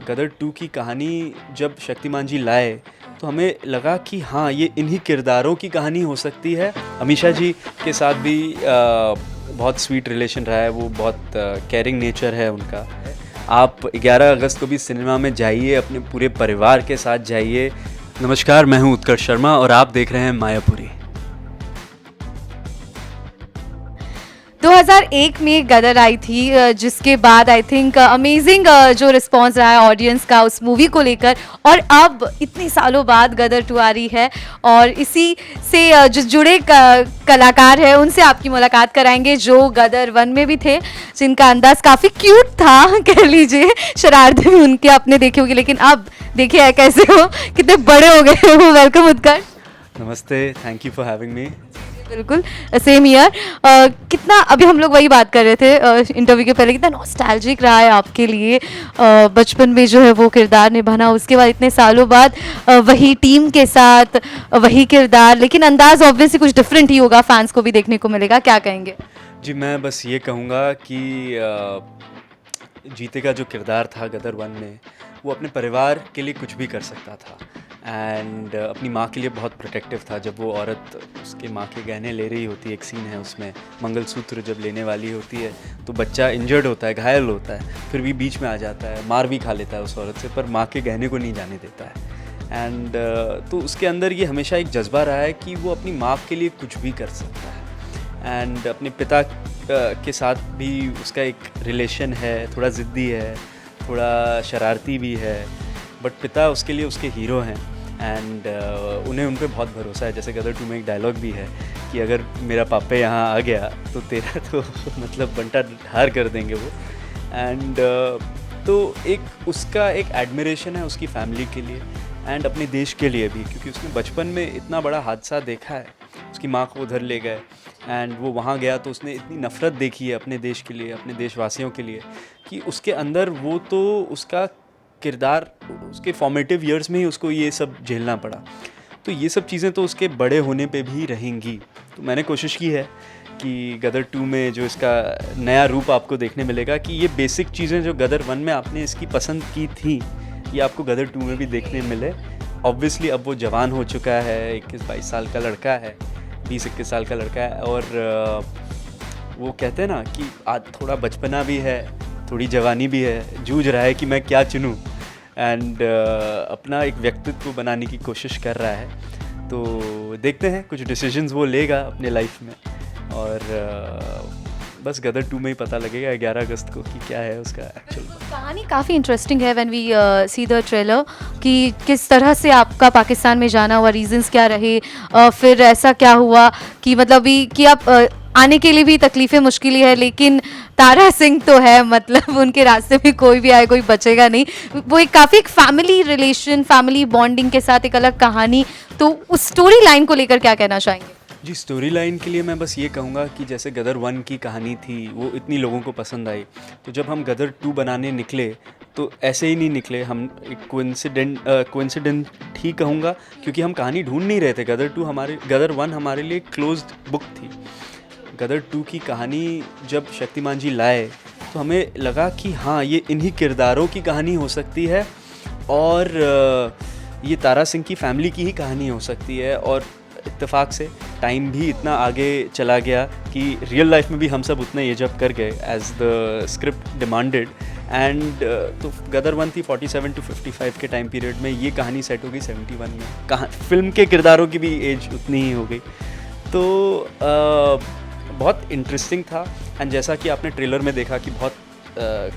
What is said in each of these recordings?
गदर 2 की कहानी जब शक्तिमान जी लाए तो हमें लगा कि हाँ, ये इन्हीं किरदारों की कहानी हो सकती है। अमीषा जी के साथ भी बहुत स्वीट रिलेशन रहा है, वो बहुत केयरिंग नेचर है उनका। आप 11 अगस्त को भी सिनेमा में जाइए, अपने पूरे परिवार के साथ जाइए। नमस्कार, मैं हूँ उत्कर्ष शर्मा और आप देख रहे हैं मायापुरी। 2001 में गदर आई थी, जिसके बाद आई थिंक अमेजिंग जो रिस्पॉन्स रहा है ऑडियंस का उस मूवी को लेकर, और अब इतने सालों बाद गदर 2 आ रही है और इसी से जो जुड़े कलाकार हैं उनसे आपकी मुलाकात कराएंगे जो गदर 1 में भी थे, जिनका अंदाज काफ़ी क्यूट था कह लीजिए, शरारतें भी उनके आपने देखी होगी, लेकिन अब देखिए कैसे हो, कितने बड़े हो गए हो। वेलकम उत्कर्ष। नमस्ते, thank you for having me. बिल्कुल सेम ईयर। कितना अभी हम लोग वही बात कर रहे थे इंटरव्यू के पहले, कितना नॉस्टैल्जिक रहा है आपके लिए बचपन में जो है वो किरदार निभाना, उसके बाद इतने सालों बाद वही टीम के साथ वही किरदार, लेकिन अंदाज ऑब्वियसली कुछ डिफरेंट ही होगा, फैंस को भी देखने को मिलेगा, क्या कहेंगे? जी, मैं बस ये कहूँगा कि जीते का जो किरदार था गदर 1 में, वो अपने परिवार के लिए कुछ भी कर सकता था एंड अपनी माँ के लिए बहुत प्रोटेक्टिव था। जब वो औरत उसके माँ के गहने ले रही होती है, एक सीन है उसमें, मंगलसूत्र जब लेने वाली होती है तो बच्चा इंजर्ड होता है, घायल होता है, फिर भी बीच में आ जाता है, मार भी खा लेता है उस औरत से, पर माँ के गहने को नहीं जाने देता है। एंड तो उसके अंदर ये हमेशा एक जज्बा रहा है कि वो अपनी माँ के लिए कुछ भी कर सकता है। एंड अपने पिता के साथ भी उसका एक रिलेशन है, थोड़ा ज़िद्दी है, थोड़ा शरारती भी है, बट पिता उसके लिए उसके हीरो हैं एंड उन्हें उन पर बहुत भरोसा है। जैसे गदर 2 में एक डायलॉग भी है कि अगर मेरा पापा यहाँ आ गया तो तेरा तो मतलब बंटा ढार कर देंगे वो। एंड तो एक उसका एक एडमिरेशन है उसकी फैमिली के लिए एंड अपने देश के लिए भी, क्योंकि उसने बचपन में इतना बड़ा हादसा देखा है। उसकी माँ को उधर ले गए एंड वो वहाँ गया तो उसने इतनी नफ़रत देखी है अपने देश के लिए, अपने देशवासियों के लिए, कि उसके अंदर वो तो उसका किरदार उसके फॉर्मेटिव ईयर्स में ही उसको ये सब झेलना पड़ा। तो ये सब चीज़ें तो उसके बड़े होने पे भी रहेंगी। तो मैंने कोशिश की है कि गदर 2 में जो इसका नया रूप आपको देखने मिलेगा, कि ये बेसिक चीज़ें जो गदर 1 में आपने इसकी पसंद की थी, ये आपको गदर 2 में भी देखने मिले। ऑब्वियसली अब वो जवान हो चुका है, 21-22 साल का लड़का है, 20-21 साल का लड़का है, और वो कहते हैं ना कि आज थोड़ा बचपना भी है, थोड़ी जवानी भी है, जूझ रहा है कि मैं क्या चुनूँ, एंड अपना एक व्यक्तित्व बनाने की कोशिश कर रहा है। तो देखते हैं कुछ डिसीजंस वो लेगा अपने लाइफ में, और बस गदर 2 में ही पता लगेगा 11 अगस्त को कि क्या है उसका एक्चुअल। कहानी काफ़ी इंटरेस्टिंग है when we see the trailer, कि किस तरह से आपका पाकिस्तान में जाना हुआ, रीजंस क्या रहे, फिर ऐसा क्या हुआ कि मतलब भी कि आप आने के लिए भी तकलीफ़ें मुश्किल है, लेकिन तारा सिंह तो है, मतलब उनके रास्ते में कोई भी आए कोई बचेगा नहीं। वो एक काफ़ी एक फैमिली रिलेशन, फैमिली बॉन्डिंग के साथ एक अलग कहानी, तो उस स्टोरी लाइन को लेकर क्या कहना चाहेंगे? जी, स्टोरी लाइन के लिए मैं बस ये कहूँगा कि जैसे गदर 1 की कहानी थी वो इतनी लोगों को पसंद आई, तो जब हम गदर 2 बनाने निकले तो ऐसे ही नहीं निकले हम, एक कोइंसिडेंट ही कहूँगा, क्योंकि हम कहानी ढूंढ नहीं रहे थे। गदर 1 हमारे लिए क्लोज्ड बुक थी। गदर 2 की कहानी जब शक्तिमान जी लाए तो हमें लगा कि हाँ, ये इन्हीं किरदारों की कहानी हो सकती है, और ये तारा सिंह की फैमिली की ही कहानी हो सकती है। और इत्तेफाक से टाइम भी इतना आगे चला गया कि रियल लाइफ में भी हम सब उतना एज अप कर गए as the script demanded. And तो गदर 1 थी 47 to 55 के टाइम पीरियड में, ये कहानी सेट हो गई 71 में। फिल्म के किरदारों की भी एज उतनी ही हो गई। तो बहुत इंटरेस्टिंग था। एंड जैसा कि आपने ट्रेलर में देखा कि बहुत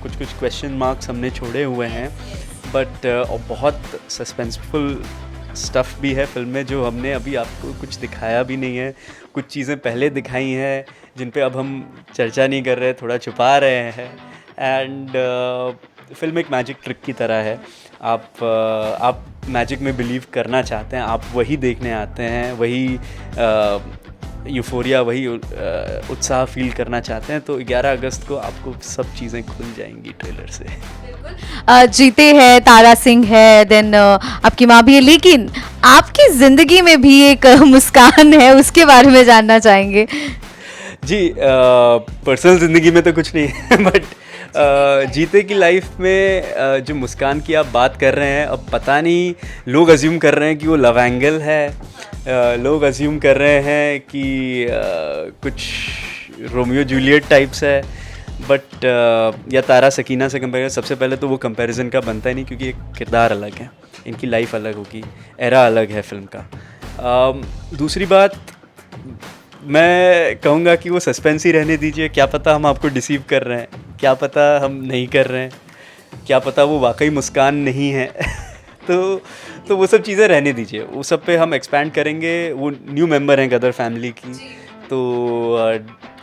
कुछ क्वेश्चन मार्क्स हमने छोड़े हुए हैं, बट बहुत सस्पेंसफुल स्टफ़ भी है फिल्म में, जो हमने अभी आपको कुछ दिखाया भी नहीं है। कुछ चीज़ें पहले दिखाई हैं जिन पे अब हम चर्चा नहीं कर रहे, थोड़ा छुपा रहे हैं। एंड फिल्म एक मैजिक ट्रिक की तरह है। आप मैजिक में बिलीव करना चाहते हैं, आप वही देखने आते हैं, वही यूफोरिया, वही उत्साह फील करना चाहते हैं, तो 11 अगस्त को आपको सब चीज़ें खुल जाएंगी ट्रेलर से। जीते हैं, तारा सिंह है, देन आपकी माँ भी है, लेकिन आपकी ज़िंदगी में भी एक मुस्कान है, उसके बारे में जानना चाहेंगे। जी पर्सनल ज़िंदगी में तो कुछ नहीं है बट जीते की लाइफ में जो मुस्कान की आप बात कर रहे हैं, अब पता नहीं, लोग अज्यूम कर रहे हैं कि वो लव एंगल है, लोग अज्यूम कर रहे हैं कि कुछ रोमियो जूलियट टाइप्स है, बट या तारा सकीना से कंपेयर, सबसे पहले तो वो कंपैरिजन का बनता ही नहीं, क्योंकि एक किरदार अलग है, इनकी लाइफ अलग होगी, एरा अलग है फिल्म का। दूसरी बात, मैं कहूँगा कि वो सस्पेंस ही रहने दीजिए, क्या पता हम आपको डिसीव कर रहे हैं, क्या पता हम नहीं कर रहे हैं, क्या पता वो वाकई मुस्कान नहीं है तो वो सब चीज़ें रहने दीजिए, वो सब पे हम एक्सपैंड करेंगे। वो न्यू मेंबर हैं गदर फैमिली की, तो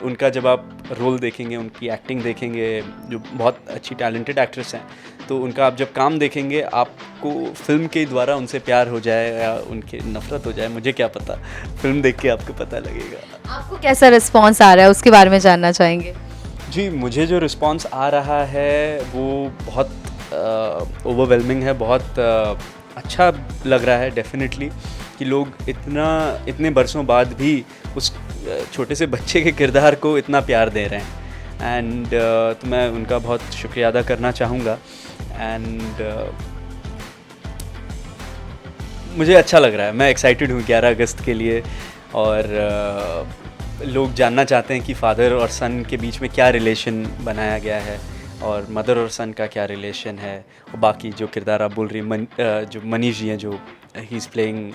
उनका जब आप रोल देखेंगे, उनकी एक्टिंग देखेंगे, जो बहुत अच्छी टैलेंटेड एक्ट्रेस हैं, तो उनका आप जब काम देखेंगे, आपको फिल्म के द्वारा उनसे प्यार हो जाए या उनके नफ़रत हो जाए, मुझे क्या पता, फिल्म देख के आपको पता लगेगा। आपको कैसा रिस्पॉन्स आ रहा है उसके बारे में जानना चाहेंगे। जी, मुझे जो रिस्पॉन्स आ रहा है वो बहुत ओवरवेलमिंग है, बहुत अच्छा लग रहा है डेफिनेटली, कि लोग इतने बरसों बाद भी उस छोटे से बच्चे के किरदार को इतना प्यार दे रहे हैं, एंड तो मैं उनका बहुत शुक्रिया अदा करना चाहूँगा। एंड मुझे अच्छा लग रहा है, मैं एक्साइटेड हूँ 11 अगस्त के लिए, और लोग जानना चाहते हैं कि फादर और सन के बीच में क्या रिलेशन बनाया गया है, और मदर और सन का क्या रिलेशन है, और बाकी जो किरदार आप बोल रही हैं, जो मनीष जी हैं, जो he is playing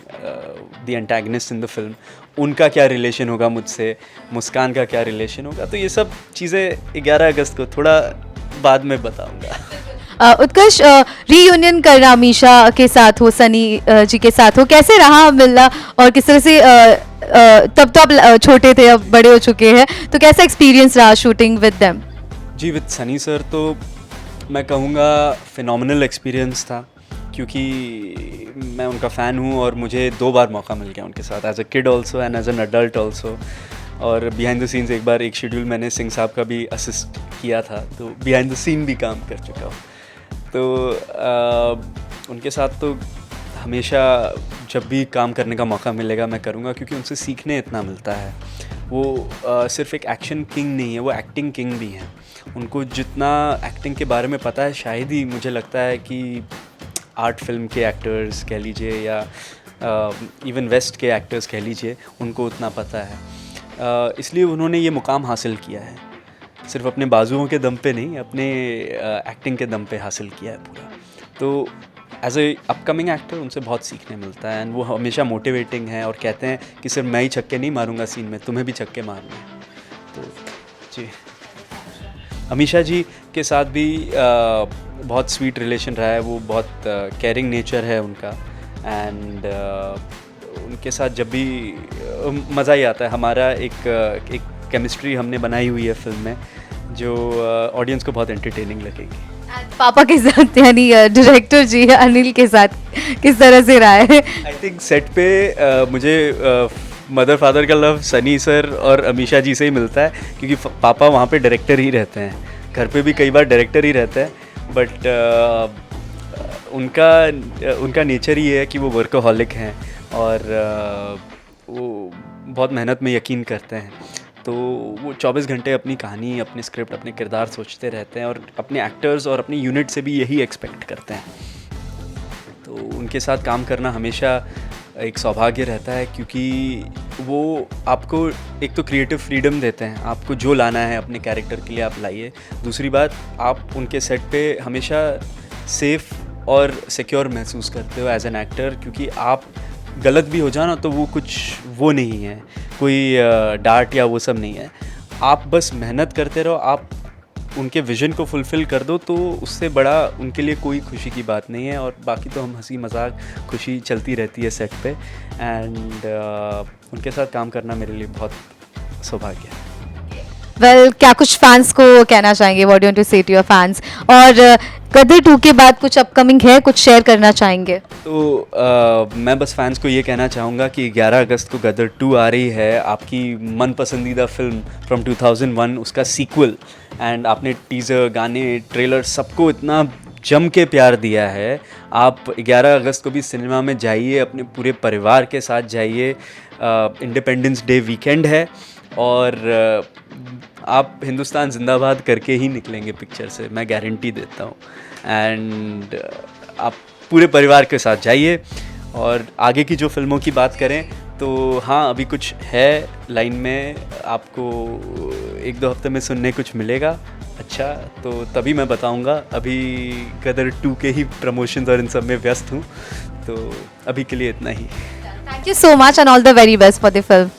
the antagonist in the film, उनका क्या रिलेशन होगा मुझसे, मुस्कान का क्या रिलेशन होगा, तो ये सब चीज़ें 11 अगस्त को थोड़ा बाद में बताऊंगा। उत्कर्ष, रीयूनियन करना अमीशा के साथ हो, सनी जी के साथ हो, कैसे रहा मिलना, और किस तरह से तब तो आप छोटे थे, अब बड़े हो चुके हैं, तो कैसा एक्सपीरियंस रहा शूटिंग विद देम। जी, विद सनी सर तो मैं कहूँगा फिनोमिनल एक्सपीरियंस था, क्योंकि मैं उनका फ़ैन हूँ और मुझे 2 बार मौका मिल गया उनके साथ, as a kid also and as an adult also, और बिहाइंड द सीन्स एक बार एक शेड्यूल मैंने सिंह साहब का भी असिस्ट किया था, तो बिहाइंड द सीन भी काम कर चुका हूँ। तो उनके साथ तो हमेशा जब भी काम करने का मौका मिलेगा मैं करूँगा, क्योंकि उनसे सीखने इतना मिलता है। वो सिर्फ एक एक्शन किंग नहीं है, वो एक्टिंग किंग भी हैं। उनको जितना एक्टिंग के बारे में पता है, शायद ही मुझे लगता है कि आर्ट फिल्म के एक्टर्स कह लीजिए या इवन वेस्ट के एक्टर्स कह लीजिए, उनको उतना पता है। इसलिए उन्होंने ये मुकाम हासिल किया है, सिर्फ अपने बाजुओं के दम पे नहीं, अपने एक्टिंग के दम पे हासिल किया है पूरा। तो एज ए अपकमिंग एक्टर उनसे बहुत सीखने मिलता है, एंड वो हमेशा मोटिवेटिंग है, और कहते हैं कि सिर्फ मैं ही छक्के नहीं मारूंगा सीन में, तुम्हें भी छक्के मारने हैं। तो जी, अमीशा जी के साथ भी बहुत स्वीट रिलेशन रहा है, वो बहुत केयरिंग नेचर है उनका, एंड उनके साथ जब भी मज़ा ही आता है। हमारा एक केमिस्ट्री हमने बनाई हुई है फिल्म में, जो ऑडियंस को बहुत एंटरटेनिंग लगेगी। पापा के साथ यानी डायरेक्टर जी अनिल के साथ किस तरह से रहा है। आई थिंक सेट पे मुझे मदर फादर का लव सनी सर और अमीशा जी से ही मिलता है, क्योंकि पापा वहाँ पे डायरेक्टर ही रहते हैं, घर पे भी कई बार डायरेक्टर ही रहता है, बट उनका नेचर ही है कि वो वर्कोहॉलिक हैं, और वो बहुत मेहनत में यकीन करते हैं। तो वो 24 घंटे अपनी कहानी, अपने स्क्रिप्ट, अपने किरदार सोचते रहते हैं, और अपने एक्टर्स और अपनी यूनिट से भी यही एक्सपेक्ट करते हैं। तो उनके साथ काम करना हमेशा एक सौभाग्य रहता है, क्योंकि वो आपको एक तो क्रिएटिव फ्रीडम देते हैं, आपको जो लाना है अपने कैरेक्टर के लिए आप लाइए। दूसरी बात, आप उनके सेट पे हमेशा सेफ़ और सिक्योर महसूस करते हो एज एन एक्टर, क्योंकि आप गलत भी हो जाओ ना, तो वो कुछ वो नहीं है, कोई डांट या वो सब नहीं है। आप बस मेहनत करते रहो, आप उनके विज़न को फुलफ़िल कर दो, तो उससे बड़ा उनके लिए कोई खुशी की बात नहीं है। और बाकी तो हम हंसी मजाक खुशी चलती रहती है सेट पे, एंड उनके साथ काम करना मेरे लिए बहुत सौभाग्य है। वेल, क्या कुछ फैंस को कहना चाहेंगे, what do you want to say to your fans, और गदर 2 के बाद कुछ अपकमिंग है, कुछ शेयर करना चाहेंगे? तो मैं बस फैंस को ये कहना चाहूँगा कि 11 अगस्त को गदर 2 आ रही है, आपकी मन पसंदीदा फिल्म फ्रॉम 2001, उसका सीक्वल, एंड आपने टीज़र, गाने, ट्रेलर सबको इतना जम के प्यार दिया है। आप 11 अगस्त को भी सिनेमा में जाइए, अपने पूरे परिवार के साथ जाइए। इंडिपेंडेंस डे वीकेंड है, और आप हिंदुस्तान जिंदाबाद करके ही निकलेंगे पिक्चर से, मैं गारंटी देता हूँ। एंड आप पूरे परिवार के साथ जाइए। और आगे की जो फिल्मों की बात करें तो हाँ, अभी कुछ है लाइन में, आपको 1-2 हफ्ते में सुनने कुछ मिलेगा अच्छा, तो तभी मैं बताऊंगा। अभी गदर 2 के ही प्रमोशंस और इन सब में व्यस्त हूँ, तो अभी के लिए इतना ही। Thank you so much and all the very best for the film.